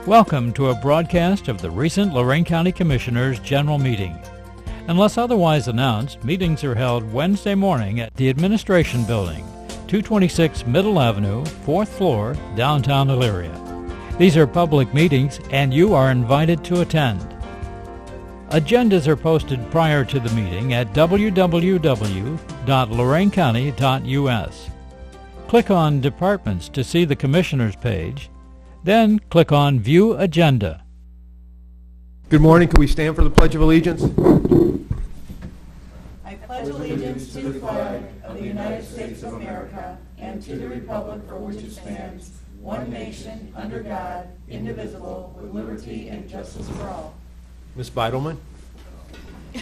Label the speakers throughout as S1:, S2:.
S1: Welcome to a broadcast of the recent Lorain County Commissioners' General Meeting. Unless otherwise announced, meetings are held Wednesday morning at the Administration Building, 226 Middle Avenue, 4th floor, downtown Elyria. These are public meetings and you are invited to attend. Agendas are posted prior to the meeting at www.loraincounty.us. Click on Departments to see the Commissioners page, then click on View Agenda.
S2: Good morning. Can we stand for the Pledge of Allegiance?
S3: I pledge allegiance to the flag of the United States of America and to the republic for which it stands, one nation, under God, indivisible, with liberty and justice for all.
S2: Ms. Beidelman?
S3: She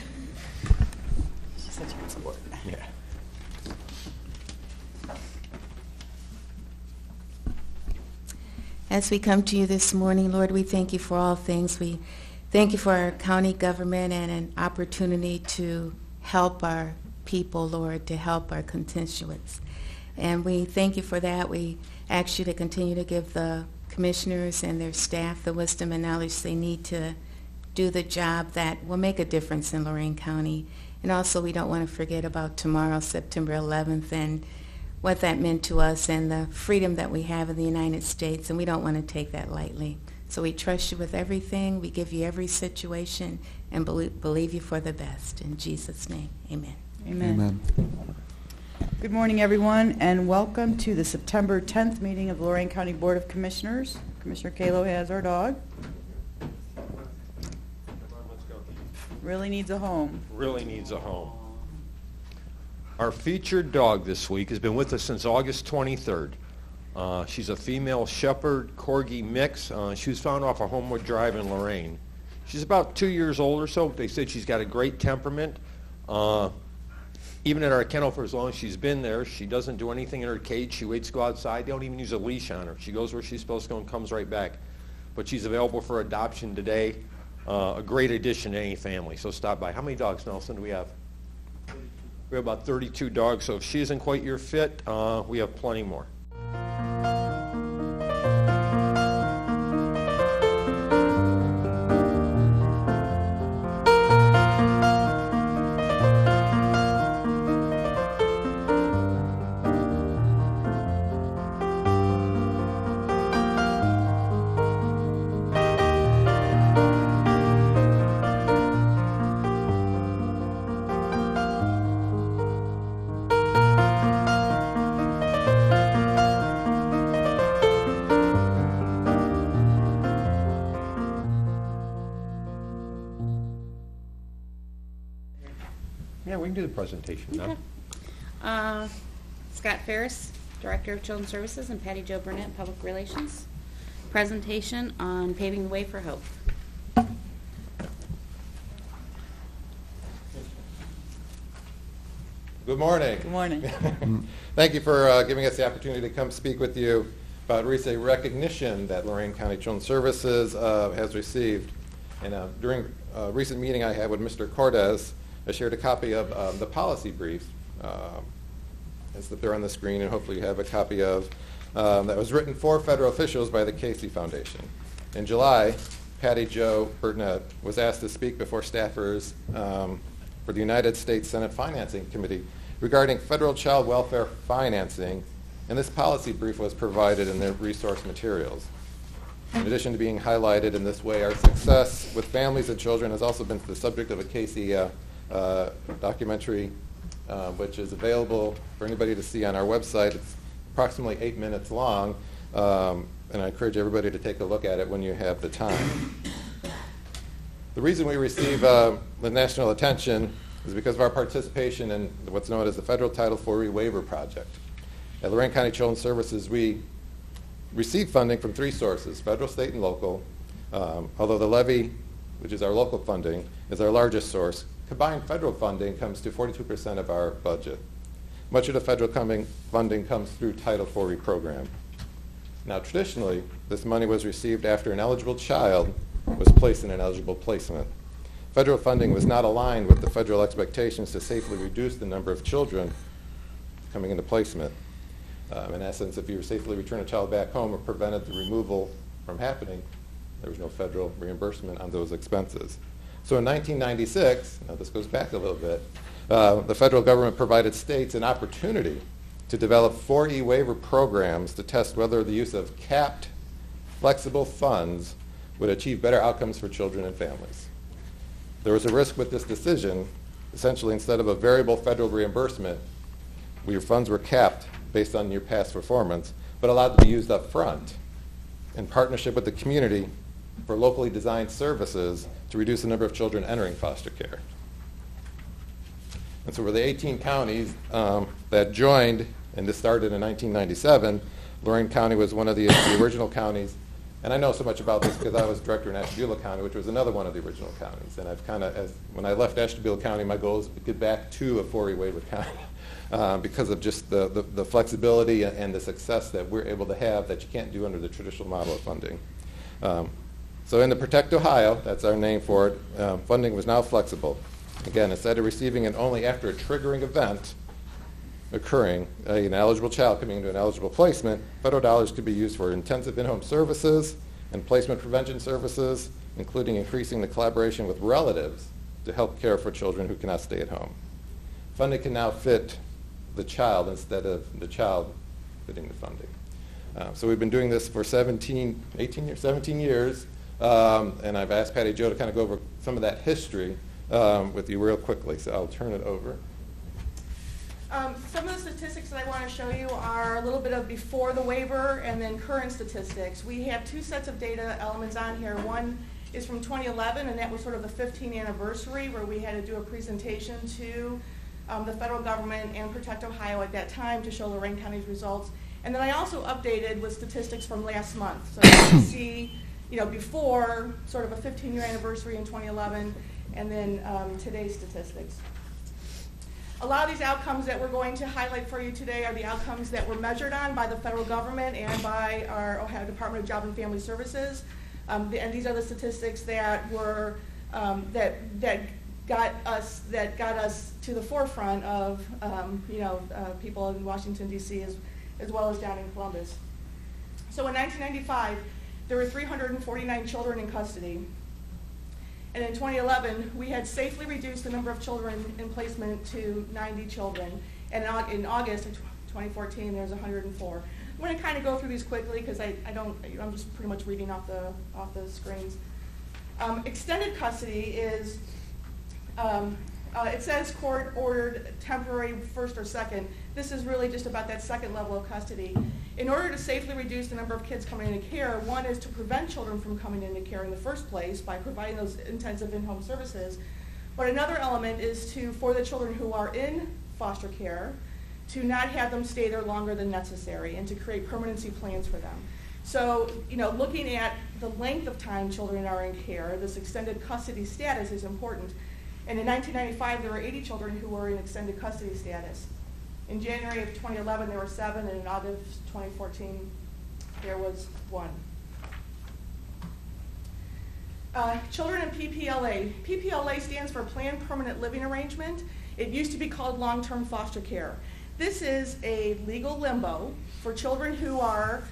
S3: said you would support.
S2: Yeah.
S4: As we come to you this morning, Lord, we thank you for all things. We thank you for our county government and an opportunity to help our people, Lord, to help our constituents. And we thank you for that. We ask you to continue to give the commissioners and their staff the wisdom and knowledge they need to do the job that will make a difference in Lorain County. And also, we don't want to forget about tomorrow, September 11th, and what that meant to us and the freedom that we have in the United States, and we don't want to take that lightly. So we trust you with everything. We give you every situation and believe you for the best. In Jesus' name, amen.
S3: Amen. Good morning, everyone, and welcome to the September 10th meeting of the Lorain County Board of Commissioners. Commissioner Kalo has our dog. Really needs a home.
S2: Really needs a home. Our featured dog this week has been with us since August 23rd. She's a female shepherd corgi mix. She was found off a Homewood Drive in Lorain. She's about 2 years old or so. They said she's got a great temperament. Even at our kennel for as long as she's been there, she doesn't do anything in her cage. She waits to go outside. They don't even use a leash on her. She goes where she's supposed to go and comes right back. But she's available for adoption today. A great addition to any family, so stop by. How many dogs, Nelson, do we have? We have about 32 dogs, so if she isn't quite your fit, we have plenty more. Yeah, we can do the presentation now.
S5: Okay. Scott Ferris, Director of Children's Services, and Patti Jo Burnett, Public Relations. Presentation on paving the way for hope.
S6: Good morning.
S3: Good morning.
S6: Thank you for giving us the opportunity to come speak with you about recent recognition that Lorain County Children's Services has received. And during a recent meeting I had with Mr. Cortez, I shared a copy of the policy briefs, as they're on the screen, and hopefully you have a copy of, that was written for federal officials by the Casey Foundation. In July, Patti Jo Burnett was asked to speak before staffers for the United States Senate Financing Committee regarding federal child welfare financing, and this policy brief was provided in their resource materials. In addition to being highlighted in this way, our success with families and children has also been the subject of a Casey documentary, which is available for anybody to see on our website. It's approximately 8 minutes long, and I encourage everybody to take a look at it when you have the time. The reason we receive the national attention is because of our participation in what's known as the Federal Title IV Waiver Project. At Lorain County Children's Services, we receive funding from three sources, federal, state, and local, although the levy, which is our local funding, is our largest source. Combined federal funding comes to 42% of our budget. Much of the federal funding comes through Title IV program. Now, traditionally, this money was received after an eligible child was placed in an eligible placement. Federal funding was not aligned with the federal expectations to safely reduce the number of children coming into placement. In essence, if you safely return a child back home or prevented the removal from happening, There was no federal reimbursement on those expenses. So in 1996, now this goes back a little bit, the federal government provided states an opportunity to develop 4E waiver programs to test whether the use of capped, flexible funds would achieve better outcomes for children and families. There was a risk with this decision. Essentially, instead of a variable federal reimbursement, where your funds were capped based on your past performance, but allowed to be used up front in partnership with the community for locally designed services to reduce the number of children entering foster care. And so for the 18 counties that joined, and this started in 1997, Lorain County was one of the original counties. And I know so much about this because I was director in Ashtabula County, which was another one of the original counties. And I've kind of, when I left Ashtabula County, my goal is to get back to a 4E waiver county because of just the flexibility and the success that we're able to have that you can't do under the traditional model of funding. So in the Protect Ohio, that's our name for it, funding was now flexible. Again, instead of receiving it only after a triggering event occurring, an eligible child coming into an eligible placement, federal dollars could be used for intensive in-home services and placement prevention services, including increasing the collaboration with relatives to help care for children who cannot stay at home. Funding can now fit the child instead of the child fitting the funding. So we've been doing this for 17 years, and I've asked Patti Jo to kind of go over some of that history with you real quickly, so I'll turn it over.
S3: Some of the statistics that I want to show you are a little bit of before the waiver and then current statistics. We have two sets of data elements on here. One is from 2011, and that was sort of the 15th anniversary where we had to do a presentation to the federal government and Protect Ohio at that time to show Lorain County's results. And then I also updated with statistics from last month. So you can see, before sort of a 15-year anniversary in 2011, and then today's statistics. A lot of these outcomes that we're going to highlight for you today are the outcomes that were measured on by the federal government and by our Ohio Department of Job and Family Services. And these are the statistics that were that got us to the forefront of people in Washington D.C. as well as down in Columbus. So in 1995, there were 349 children in custody. And in 2011, we had safely reduced the number of children in placement to 90 children. And in August of 2014, there's 104. I'm going to kind of go through these quickly because I'm just pretty much reading off the screens. Extended custody is, it says court-ordered temporary first or second. This is really just about that second level of custody. In order to safely reduce the number of kids coming into care, one is to prevent children from coming into care in the first place by providing those intensive in-home services. But another element is for the children who are in foster care, to not have them stay there longer than necessary and to create permanency plans for them. So, looking at the length of time children are in care, this extended custody status is important. And in 1995, there were 80 children who were in extended custody status. In January of 2011, there were 7, and in August 2014, there was 1. Children in PPLA. PPLA stands for Planned Permanent Living Arrangement. It used to be called long-term foster care. This is a legal limbo for children who are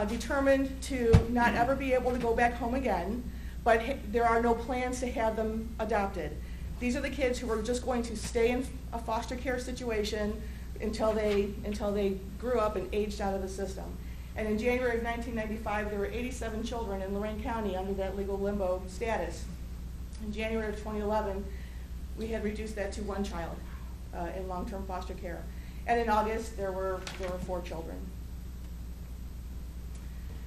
S3: determined to not ever be able to go back home again, but there are no plans to have them adopted. These are the kids who are just going to stay in a foster care situation until they grew up and aged out of the system. And in January of 1995, there were 87 children in Lorain County under that legal limbo status. In January of 2011, we had reduced that to 1 child in long-term foster care. And in August, there were 4 children.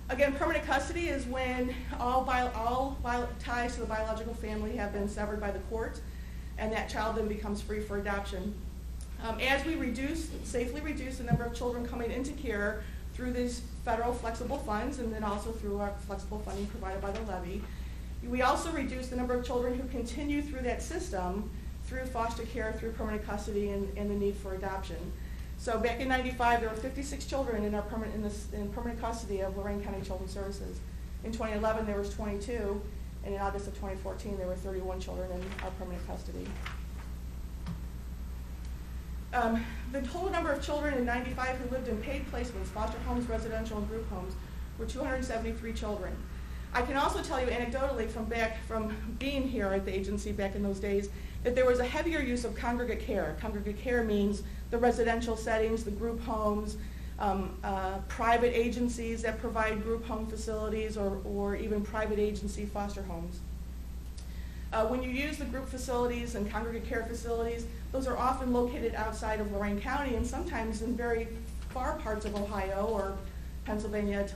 S3: Again, permanent custody is when all ties to the biological family have been severed by the court, and that child then becomes free for adoption. As we safely reduce the number of children coming into care through these federal flexible funds and then also through our flexible funding provided by the levy, we also reduce the number of children who continue through that system through foster care, through permanent custody, and the need for adoption. So back in '95, there were 56 children in permanent custody of Lorain County Children's Services. In 2011, there was 22, and in August of 2014, there were 31 children in our permanent custody. The total number of children in '95 who lived in paid placements, foster homes, residential, and group homes, were 273 children. I can also tell you anecdotally from being here at the agency back in those days that there was a heavier use of congregate care. Congregate care means the residential settings, the group homes, private agencies that provide group home facilities or even private agency foster homes. When you use the group facilities and congregate care facilities, those are often located outside of Lorain County and sometimes in very far parts of Ohio or Pennsylvania,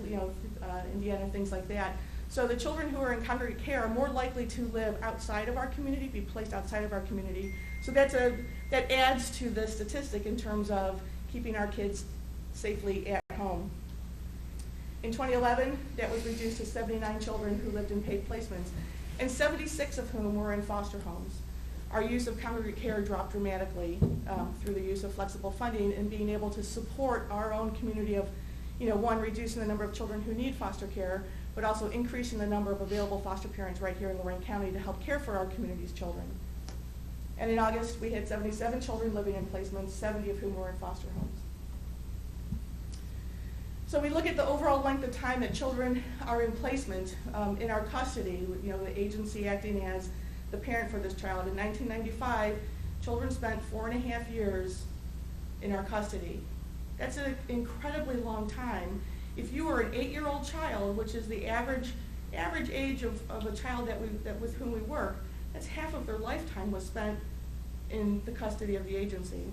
S3: Indiana, things like that. So the children who are in congregate care are more likely to live outside of our community, be placed outside of our community. So that adds to the statistic in terms of keeping our kids safely at home. In 2011, that was reduced to 79 children who lived in paid placements, and 76 of whom were in foster homes. Our use of congregate care dropped dramatically through the use of flexible funding and being able to support our own community of, one, reducing the number of children who need foster care, but also increasing the number of available foster parents right here in Lorain County to help care for our community's children. And in August, we had 77 children living in placements, 70 of whom were in foster homes. So we look at the overall length of time that children are in placement in our custody, the agency acting as the parent for this child. In 1995, children spent 4.5 years in our custody. That's an incredibly long time. If you were an 8-year-old child, which is the average age of a child with whom we work, that's half of their lifetime was spent in the custody of the agency.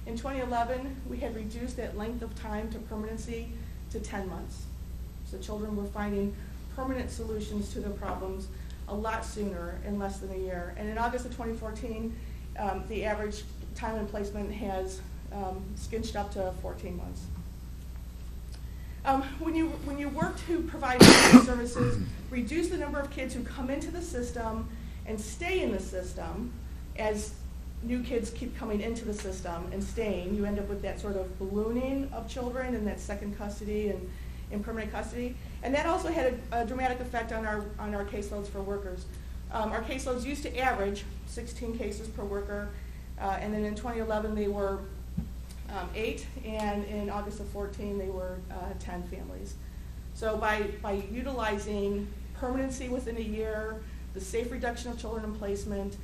S3: In 2011, we had reduced that length of time to permanency to 10 months. So children were finding permanent solutions to their problems a lot sooner, in less than a year. And in August of 2014, the average time in placement has skinched up to 14 months. When you work to provide services, reduce the number of kids who come into the system and stay in the system, as new kids keep coming into the system and staying, you end up with that sort of ballooning of children in that second custody and in permanent custody. And that also had a dramatic effect on our caseloads for workers. Our caseloads used to average 16 cases per worker, and then in 2011 they were 8, and in August of 14 they were 10 families. So by utilizing permanency within a year, the safe reduction of children in placement,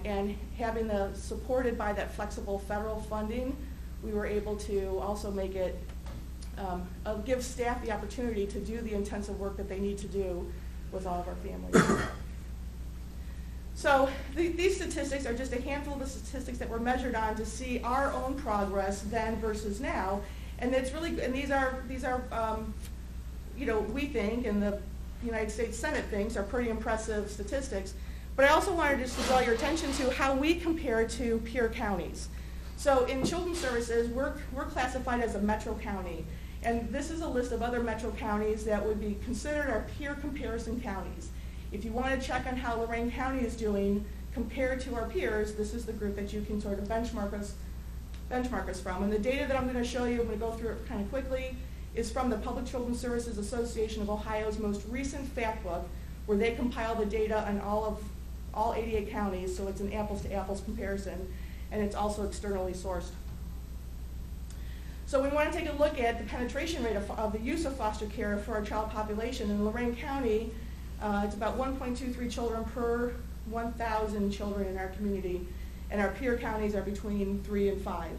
S3: and having supported by that flexible federal funding, we were able to also make it, give staff the opportunity to do the intensive work that they need to do with all of our families. So these statistics are just a handful of the statistics that were measured on to see our own progress then versus now, and it's really, and these are we think, and the United States Senate thinks, are pretty impressive statistics. But I also wanted just to draw your attention to how we compare to peer counties. So in Children's Services, we're classified as a metro county, and this is a list of other metro counties that would be considered our peer comparison counties. If you want to check on how Lorain County is doing compared to our peers, this is the group that you can sort of benchmark us from. And the data that I'm going to show you, I'm going to go through it kind of quickly, is from the Public Children's Services Association of Ohio's most recent fact book, where they compile the data on all 88 counties, so it's an apples-to-apples comparison, and it's also externally sourced. So we want to take a look at the penetration rate of the use of foster care for our child population. In Lorain County, it's about 1.23 children per 1,000 children in our community, and our peer counties are between 3 and 5.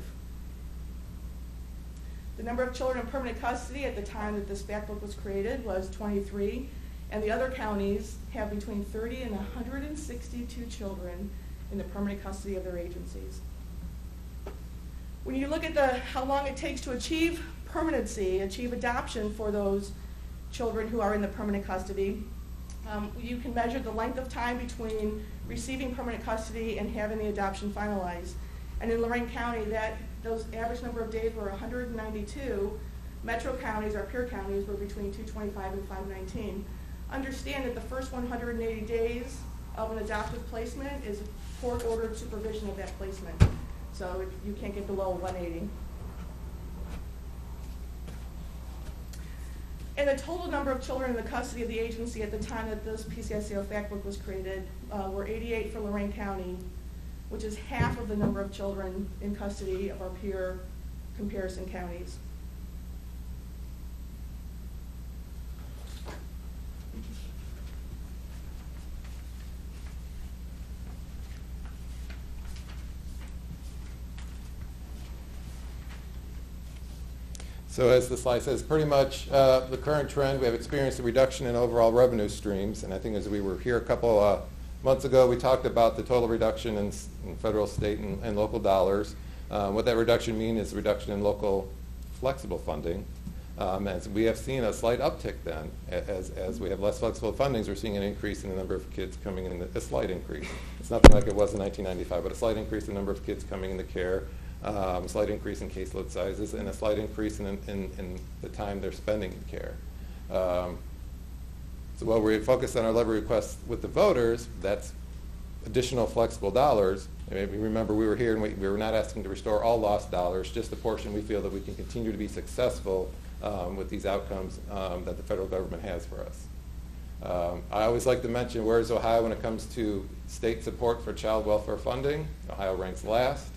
S3: The number of children in permanent custody at the time that this fact book was created was 23, and the other counties have between 30 and 162 children in the permanent custody of their agencies. When you look at how long it takes to achieve permanency, achieve adoption for those children who are in the permanent custody, you can measure the length of time between receiving permanent custody and having the adoption finalized. And in Lorain County, those average number of days were 192. Metro counties, our peer counties, were between 225 and 519. Understand that the first 180 days of an adoptive placement is court-ordered supervision of that placement. So you can't get below 180. And the total number of children in the custody of the agency at the time that this PCSCO fact book was created were 88 for Lorain County, which is half of the number of children in custody of our peer comparison counties.
S6: So as the slide says, pretty much the current trend, we have experienced a reduction in overall revenue streams. And I think as we were here a couple months ago, we talked about the total reduction in federal, state, and local dollars. What that reduction means is reduction in local flexible funding. As we have seen a slight uptick then, as we have less flexible fundings, we're seeing an increase in the number of kids coming in, a slight increase. It's nothing like it was in 1995, but a slight increase in the number of kids coming into care, a slight increase in caseload sizes, and a slight increase in the time they're spending in care. So while we focused on our levy requests with the voters, that's additional flexible dollars. Maybe remember we were here and we were not asking to restore all lost dollars, just the portion we feel that we can continue to be successful with these outcomes that the federal government has for us. I always like to mention, where's Ohio when it comes to state support for child welfare funding? Ohio ranks last.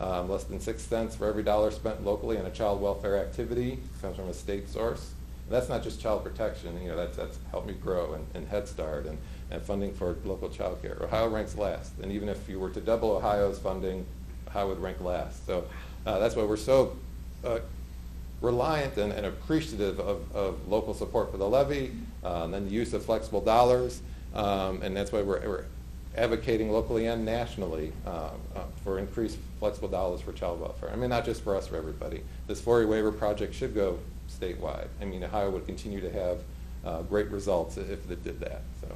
S6: Less than 6 cents for every dollar spent locally on a child welfare activity comes from a state source. And that's not just child protection, that's Help Me Grow and Head Start and funding for local child care. Ohio ranks last, and even if you were to double Ohio's funding, Ohio would rank last. So that's why we're so reliant and appreciative of local support for the levy, and then the use of flexible dollars, and that's why we're advocating locally and nationally for increased flexible dollars for child welfare. I mean, not just for us, for everybody. This 4A waiver project should go statewide. I mean, Ohio would continue to have great results if it did that. So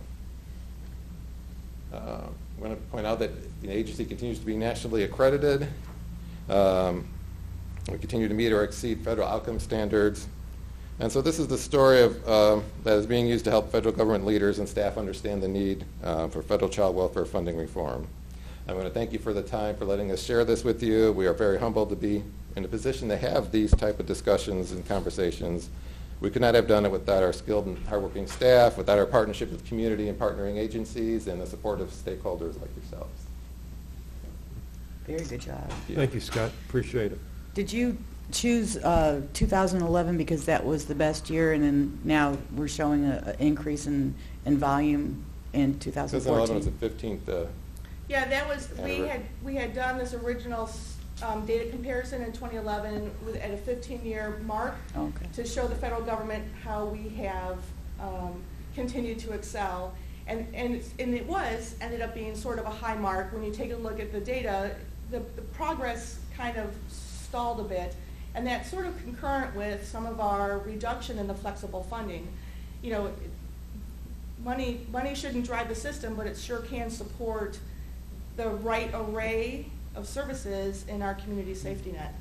S6: I want to point out that the agency continues to be nationally accredited. We continue to meet or exceed federal outcome standards. And so this is the story of that is being used to help federal government leaders and staff understand the need for federal child welfare funding reform. I want to thank you for the time, for letting us share this with you. We are very humbled to be in a position to have these type of discussions and conversations. We could not have done it without our skilled and hardworking staff, without our partnership with community and partnering agencies, and the support of stakeholders like yourselves.
S7: Very good job.
S2: Thank you, Scott. Appreciate it.
S7: Did you choose 2011 because that was the best year, and then now we're showing an increase in volume in 2014?
S6: 2011 was the 15th.
S3: Yeah, that was, we had done this original data comparison in 2011 at a 15-year mark to show the federal government how we have continued to excel. And it ended up being sort of a high mark. When you take a look at the data, the progress kind of stalled a bit. And that's sort of concurrent with some of our reduction in the flexible funding. Money shouldn't drive the system, but it sure can support the right array of services in our community safety net.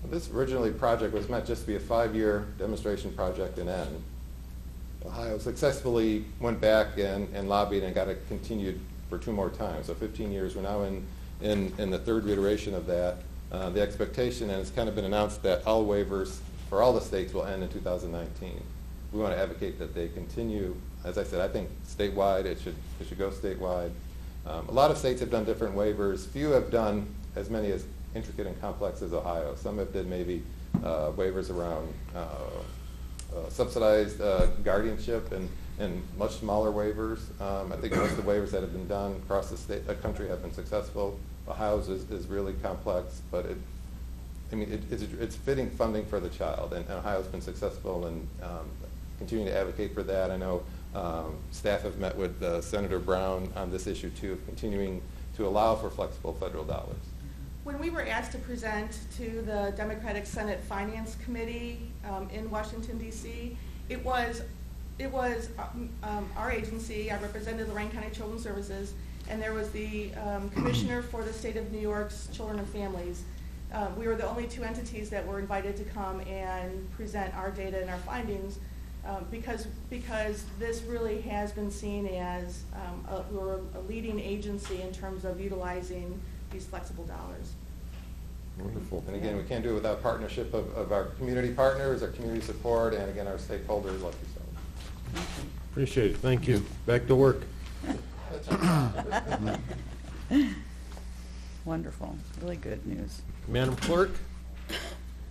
S6: Well, this project was meant just to be a 5-year demonstration project and end. Ohio successfully went back and lobbied and got it continued for 2 more times. So 15 years. We're now in the 3rd iteration of that. The expectation, and it's kind of been announced, that all waivers for all the states will end in 2019. We want to advocate that they continue. As I said, I think statewide, it should go statewide. A lot of states have done different waivers. Few have done as many as intricate and complex as Ohio. Some have did maybe waivers around subsidized guardianship and much smaller waivers. I think most of the waivers that have been done across the country have been successful. Ohio's is really complex, but it's fitting funding for the child, and Ohio's been successful in continuing to advocate for that. I know staff have met with Senator Brown on this issue too, of continuing to allow for flexible federal dollars.
S3: When we were asked to present to the Democratic Senate Finance Committee in Washington, D.C., it was our agency. I represented Lorain County Children's Services, and there was the Commissioner for the State of New York's Children and Families. We were the only 2 entities that were invited to come and present our data and our findings because this really has been seen as we're a leading agency in terms of utilizing these flexible dollars.
S6: Wonderful. And again, we can't do it without partnership of our community partners, our community support, and again, our stakeholders like yourself.
S2: Appreciate it. Thank you. Back to work.
S7: Wonderful. Really good news.
S2: Madam Clerk?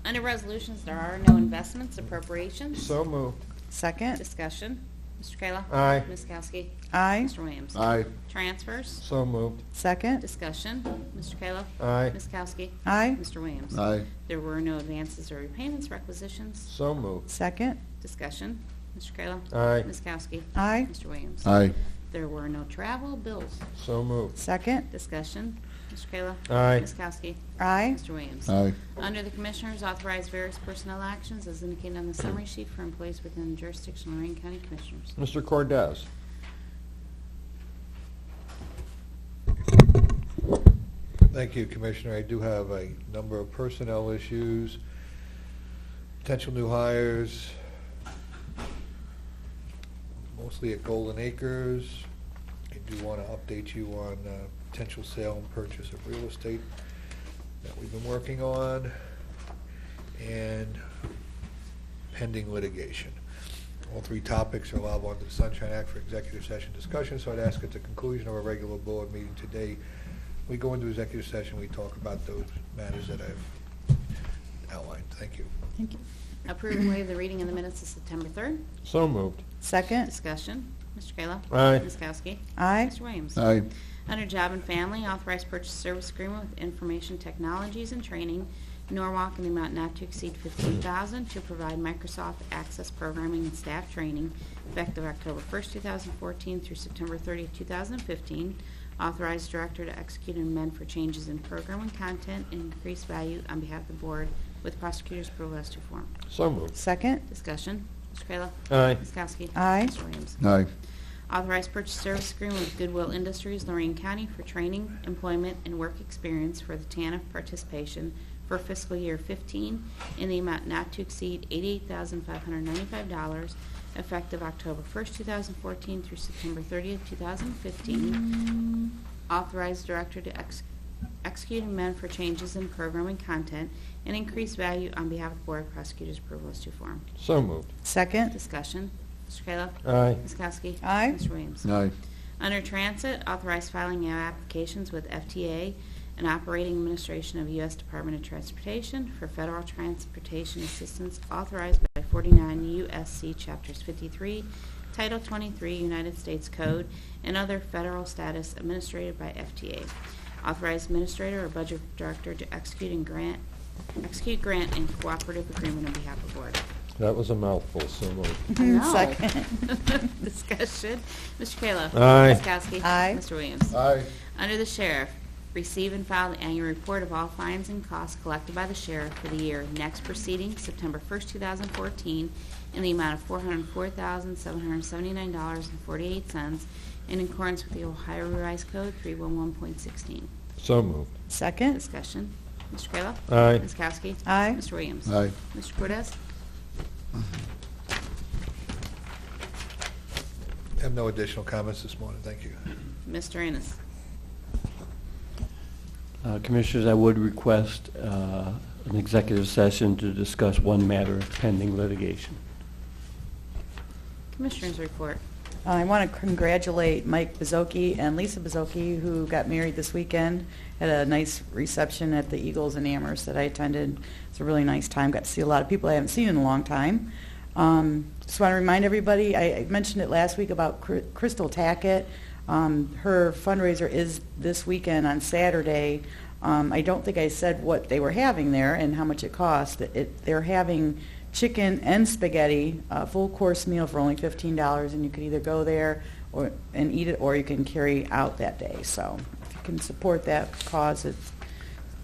S5: Under resolutions, there are no investments, appropriations.
S2: So moved.
S7: Second?
S5: Discussion. Mr. Kayla?
S2: Aye.
S5: Ms. Kowski?
S7: Aye.
S5: Mr. Williams?
S8: Aye.
S5: Transfers,
S2: So moved.
S7: Second.
S5: discussion. Mr. Kayla?
S2: Aye.
S5: Ms. Kowski?
S7: Aye.
S5: Mr. Williams?
S8: Aye.
S5: There were no advances or repayments, requisitions,
S2: So moved.
S7: Second.
S5: discussion. Mr. Kayla?
S2: Aye.
S5: Ms. Kowski?
S7: Aye.
S5: Mr. Williams?
S8: Aye.
S5: There were no travel, bills,
S2: So moved.
S7: Second.
S5: discussion. Mr. Kayla?
S2: Aye.
S5: Ms. Kowski?
S7: Aye.
S5: Mr. Williams?
S8: Aye.
S5: Under the Commissioners, authorize various personnel actions as indicated on the summary sheet for employees within the jurisdiction of Lorraine County Commissioners.
S2: Mr. Cordez?
S9: Thank you, Commissioner. I do have a number of personnel issues, potential new hires, mostly at Golden Acres. I do want to update you on potential sale and purchase of real estate that we've been working on, and pending litigation. All three topics are allowable under the Sunshine Act for executive session discussion, so I'd ask at the conclusion of our regular board meeting today, we go into executive session, we talk about those matters that I've outlined. Thank you.
S7: Thank you.
S5: Approve and waive the reading of the minutes of September 3rd.
S2: So moved.
S7: Second.
S5: Discussion. Mr. Kayla?
S2: Aye.
S5: Ms. Kowski?
S7: Aye.
S5: Mr. Williams?
S8: Aye.
S5: Under Job and Family, authorized purchase service agreement with Information Technologies and Training, Norwalk, in the amount not to exceed $15,000 to provide Microsoft Access programming and staff training effective October 1st, 2014 through September 30th, 2015. Authorized director to execute and amend for changes in program and content and increased value on behalf of the board with prosecutor's approval as to form.
S2: So moved.
S7: Second.
S5: Discussion. Mr. Kayla?
S2: Aye.
S5: Ms. Kowski?
S7: Aye.
S5: Mr. Williams?
S8: Aye.
S5: Authorized purchase service agreement with Goodwill Industries, Lorain County for training, employment, and work experience for the TANF participation for fiscal year 15 in the amount not to exceed $88,595 effective October 1st, 2014 through September 30th, 2015. Authorized director to execute and amend for changes in program and content and increase value on behalf of the board. Prosecutor's approval as to form.
S2: So moved.
S7: Second.
S5: Discussion. Mr. Kayla?
S2: Aye.
S5: Ms. Kowski?
S7: Aye.
S5: Mr. Williams?
S8: Aye.
S5: Under Transit, authorized filing of applications with FTA and Operating Administration of U.S. Department of Transportation for federal transportation assistance authorized by 49 U.S.C. Chapters 53, Title 23 United States Code, and other federal status administrated by FTA. Authorized administrator or budget director to execute grant and cooperative agreement on behalf of the board.
S2: That was a mouthful. So moved.
S5: No.
S7: Second.
S5: Discussion. Mr. Kayla.
S2: Aye.
S5: Ms. Kowski.
S7: Aye.
S5: Mr. Williams.
S8: Aye.
S5: Under the Sheriff, receive and file the annual report of all fines and costs collected by the Sheriff for the year next preceding September 1st, 2014, in the amount of $404,779.48 in accordance with the Ohio Revised Code 311.16.
S2: So moved.
S7: Second.
S5: Discussion. Mr. Kayla?
S2: Aye.
S5: Ms. Kowski?
S7: Aye.
S5: Mr. Williams?
S8: Aye.
S5: Mr. Cortez?
S9: I have no additional comments this morning. Thank you.
S5: Mr. Ennis?
S10: Commissioners, I would request an executive session to discuss one matter of pending litigation.
S5: Commissioners report.
S7: I want to congratulate Mike Bazzoki and Lisa Bazzoki, who got married this weekend. Had a nice reception at the Eagles in Amherst that I attended. It's a really nice time. Got to see a lot of people I haven't seen in a long time. Just want to remind everybody, I mentioned it last week about Crystal Tackett. Her fundraiser is this weekend on Saturday. I don't think I said what they were having there and how much it cost. They're having chicken and spaghetti, a full course meal for only $15, and you could either go there and eat it, or you can carry out that day. So if you can support that cause, it's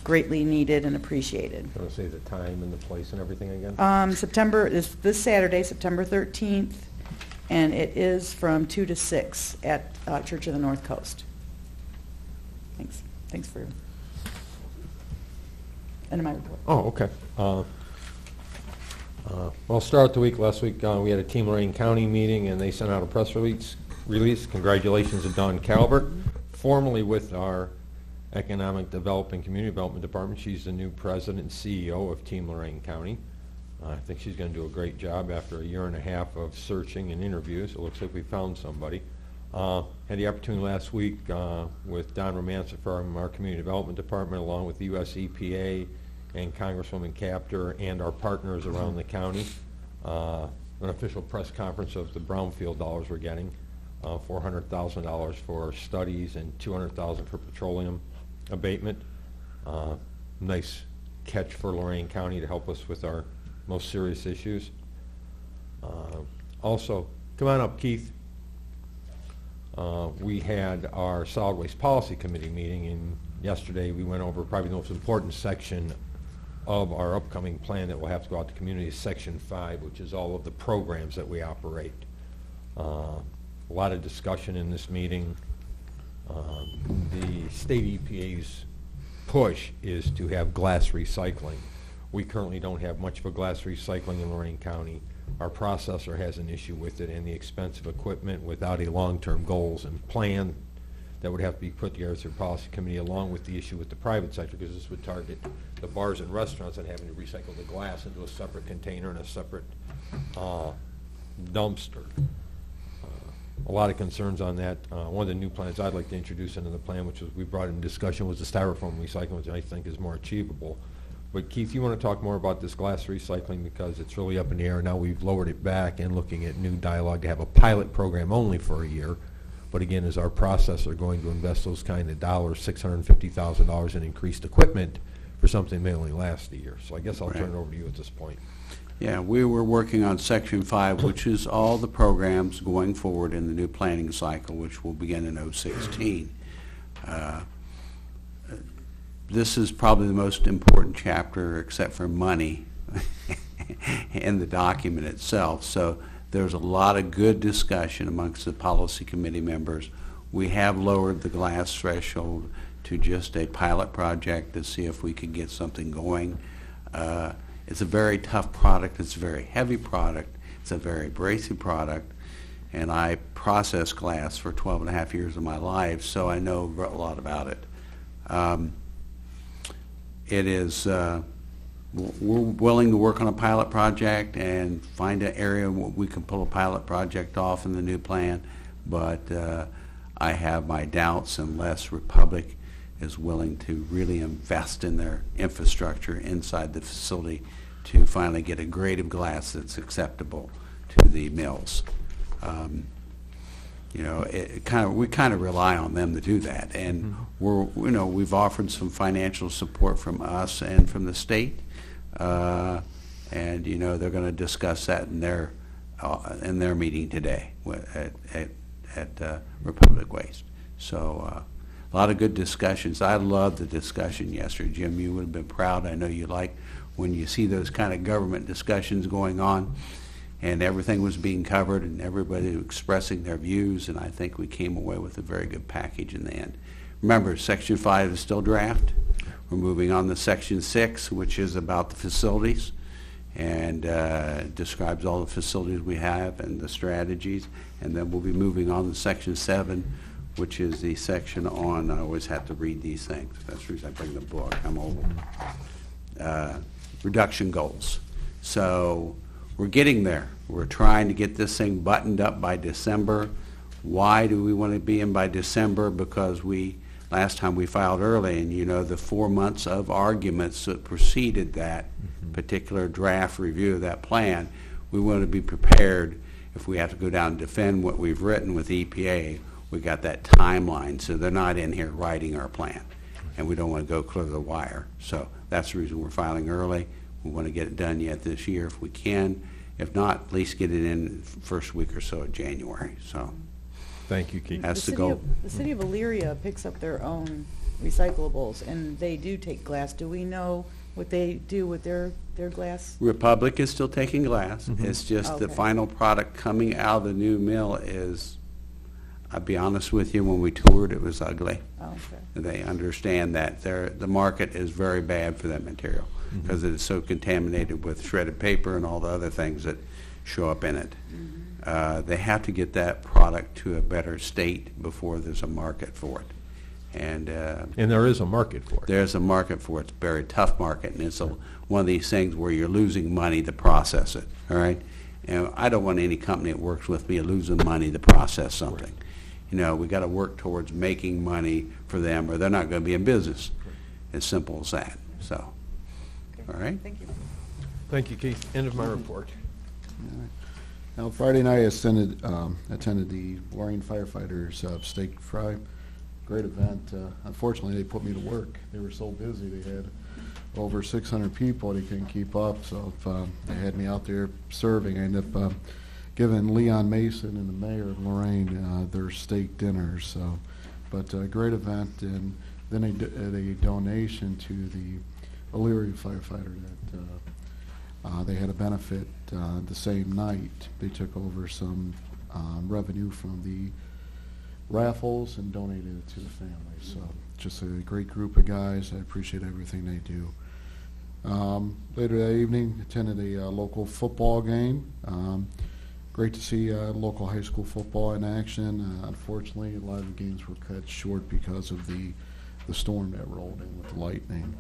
S7: greatly needed and appreciated.
S2: Want to say the time and the place and everything again?
S7: This Saturday, September 13th, and it is from 2 to 6 at Church of the North Coast. Thanks for end of my report.
S2: Oh, okay. Well, start the week. Last week we had a Team Lorain County meeting, and they sent out a press release. Congratulations to Dawn Calvert, formerly with our Economic Development, Community Development Department. She's the new president and CEO of Team Lorain County. I think she's going to do a great job after a year and a half of searching and interviews. It looks like we found somebody. Had the opportunity last week with Don Romanza from our Community Development Department, along with the U.S. EPA and Congresswoman Capter and our partners around the county, an official press conference of the brownfield dollars we're getting, $400,000 for studies and $200,000 for petroleum abatement. Nice catch for Lorain County to help us with our most serious issues. Also, come on up, Keith. We had our Solid Waste Policy Committee meeting, and yesterday we went over probably the most important section of our upcoming plan that will have to go out to community, is Section 5, which is all of the programs that we operate. A lot of discussion in this meeting. The state EPA's push is to have glass recycling. We currently don't have much of a glass recycling in Lorain County. Our processor has an issue with it, and the expensive equipment without a long-term goals and plan that would have to be put together through policy committee, along with the issue with the private sector, because this would target the bars and restaurants and having to recycle the glass into a separate container and a separate dumpster. A lot of concerns on that. One of the new plans I'd like to introduce into the plan, which was we brought in discussion, was the styrofoam recycling, which I think is more achievable. But Keith, you want to talk more about this glass recycling, because it's really up in the air. Now we've lowered it back and looking at new dialogue to have a pilot program only for a year. But again, is our processor going to invest those kind of dollars, $650,000 in increased equipment for something that may only last a year? So I guess I'll turn it over to you at this point.
S8: Yeah, we were working on Section 5, which is all the programs going forward in the new planning cycle, which will begin in 2016. This is probably the most important chapter, except for money, in the document itself. So there's a lot of good discussion amongst the policy committee members. We have lowered the glass threshold to just a pilot project to see if we could get something going. It's a very tough product. It's a very heavy product. It's a very abrasive product. And I processed glass for 12 and a half years of my life, so I know a lot about it. We're willing to work on a pilot project and find an area where we can pull a pilot project off in the new plan, but I have my doubts unless Republic is willing to really invest in their infrastructure inside the facility to finally get a grade of glass that's acceptable to the mills. You know, we kind of rely on them to do that, and we've offered some financial support from us and from the state, and they're going to discuss that in their meeting today at Republic Waste. So a lot of good discussions. I loved the discussion yesterday, Jim. You would have been proud. I know you like when you see those kind of government discussions going on. And everything was being covered and everybody was expressing their views, and I think we came away with a very good package in the end. Remember, Section 5 is still draft. We're moving on to Section 6, which is about the facilities, and describes all the facilities we have and the strategies. And then we'll be moving on to Section 7, which is the section on, I always have to read these things. That's the reason I bring the book. I'm old. Reduction goals. So we're getting there. We're trying to get this thing buttoned up by December. Why do we want to be in by December? Because last time we filed early, and the 4 months of arguments that preceded that particular draft review of that plan, we want to be prepared if we have to go down and defend what we've written with EPA. We got that timeline, so they're not in here writing our plan, and we don't want to go clear the wire. So that's the reason we're filing early. We want to get it done yet this year if we can. If not, at least get it in the first week or so of January. So,
S2: thank you, Keith.
S8: That's the goal.
S7: The city of Elyria picks up their own recyclables, and they do take glass. Do we know what they do with their glass?
S8: Republic is still taking glass. It's just the final product coming out of the new mill is, I'll be honest with you, when we toured, it was ugly.
S7: Oh, okay.
S8: They understand that the market is very bad for that material because it is so contaminated with shredded paper and all the other things that show up in it. They have to get that product to a better state before there's a market for it. And
S2: there is a market for it.
S8: There's a market for it. It's a very tough market, and it's one of these things where you're losing money to process it, all right? And I don't want any company that works with me losing money to process something. We got to work towards making money for them, or they're not going to be in business. As simple as that. So, all right.
S7: Thank you.
S2: Thank you, Keith. End of my report.
S11: Now, Friday night I attended the Lorain firefighters steak fry. Great event. Unfortunately, they put me to work. They were so busy. They had over 600 people. They couldn't keep up, so they had me out there serving. I ended up giving Leon Mason and the mayor of Lorain their steak dinners. So, but great event. And then they did a donation to the Elyria firefighter that they had a benefit the same night. They took over some revenue from the raffles and donated it to the family. So just a great group of guys. I appreciate everything they do. Later that evening, attended a local football game. Great to see local high school football in action. Unfortunately, a lot of the games were cut short because of the storm that rolled in with the lightning.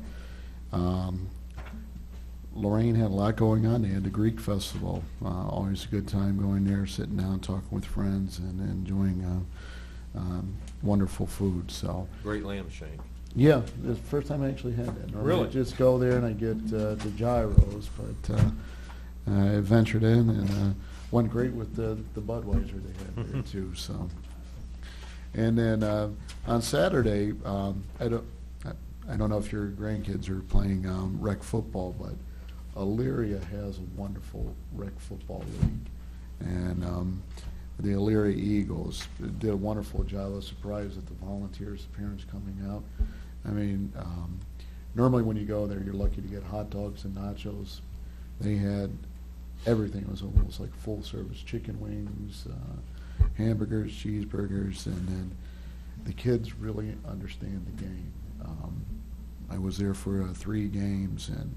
S11: Lorain had a lot going on. They had the Greek Festival. Always a good time going there, sitting down, talking with friends, and enjoying wonderful food. So
S2: Great lamb shank.
S11: yeah, it's the first time I actually had that. Normally
S2: Really?
S11: I just go there and I get the gyros, but I ventured in and went great with the Budweiser they had there too. So, and then on Saturday, I don't know if your grandkids are playing rec football, but Elyria has a wonderful rec football league, and the Elyria Eagles did a wonderful job. I was surprised at the volunteers, the parents coming out. I mean, normally when you go there, you're lucky to get hot dogs and nachos. They had everything. It was almost like full service chicken wings, hamburgers, cheeseburgers, and then the kids really understand the game. I was there for 3 games, and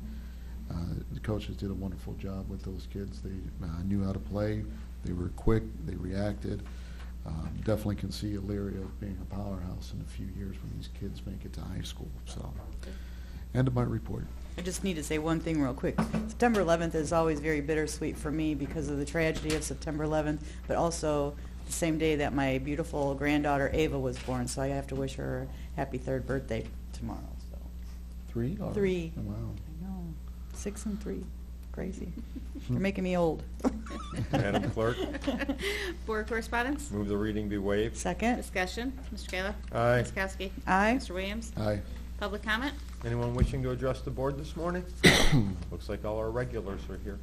S11: the coaches did a wonderful job with those kids. They knew how to play. They were quick. They reacted. Definitely can see Elyria being a powerhouse in a few years when these kids make it to high school. So, end of my report.
S7: I just need to say one thing real quick. September 11th is always very bittersweet for me because of the tragedy of September 11th, but also the same day that my beautiful granddaughter Ava was born, so I have to wish her a happy 3rd birthday tomorrow. So
S11: 3? Or?
S7: 3.
S11: Oh, wow.
S7: I know. 6 and 3. Crazy. You're making me old.
S2: Madam Clerk,
S5: Board correspondence?
S2: move the reading be waived.
S7: Second.
S5: Discussion. Mr. Kayla?
S2: Aye.
S5: Ms. Kowski?
S7: Aye.
S5: Mr. Williams?
S11: Aye.
S5: Public comment?
S2: Anyone wishing to address the board this morning? Looks like all our regulars are here.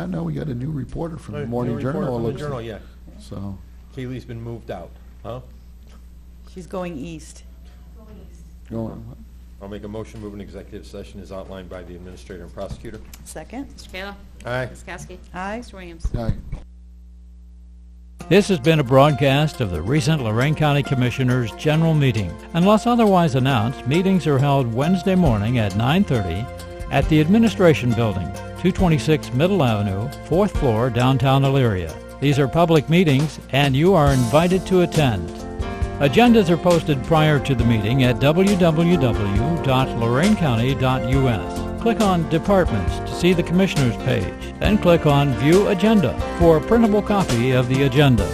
S11: No, we got a new reporter from the
S2: New
S11: Morning
S2: report
S11: Journal.
S2: from
S11: it
S2: the
S11: looks
S2: Journal,
S11: like.
S2: yeah.
S11: So,
S2: Kaylee's been moved out, huh?
S7: She's going east.
S11: going.
S2: I'll make a motion, move an executive session as outlined by the administrator and prosecutor.
S7: Second.
S5: Mr. Kayla?
S2: Aye.
S5: Ms. Kowski?
S7: Aye.
S5: Mr. Williams?
S11: Aye.
S1: This has been a broadcast of the recent Lorain County Commissioners' General Meeting. Unless otherwise announced, meetings are held Wednesday morning at 9:30 at the Administration Building, 226 Middle Avenue, 4th floor, downtown Elyria. These are public meetings, and you are invited to attend. Agendas are posted prior to the meeting at www.loraincounty.us. Click on Departments to see the Commissioners page, then click on View Agenda for a printable copy of the agenda.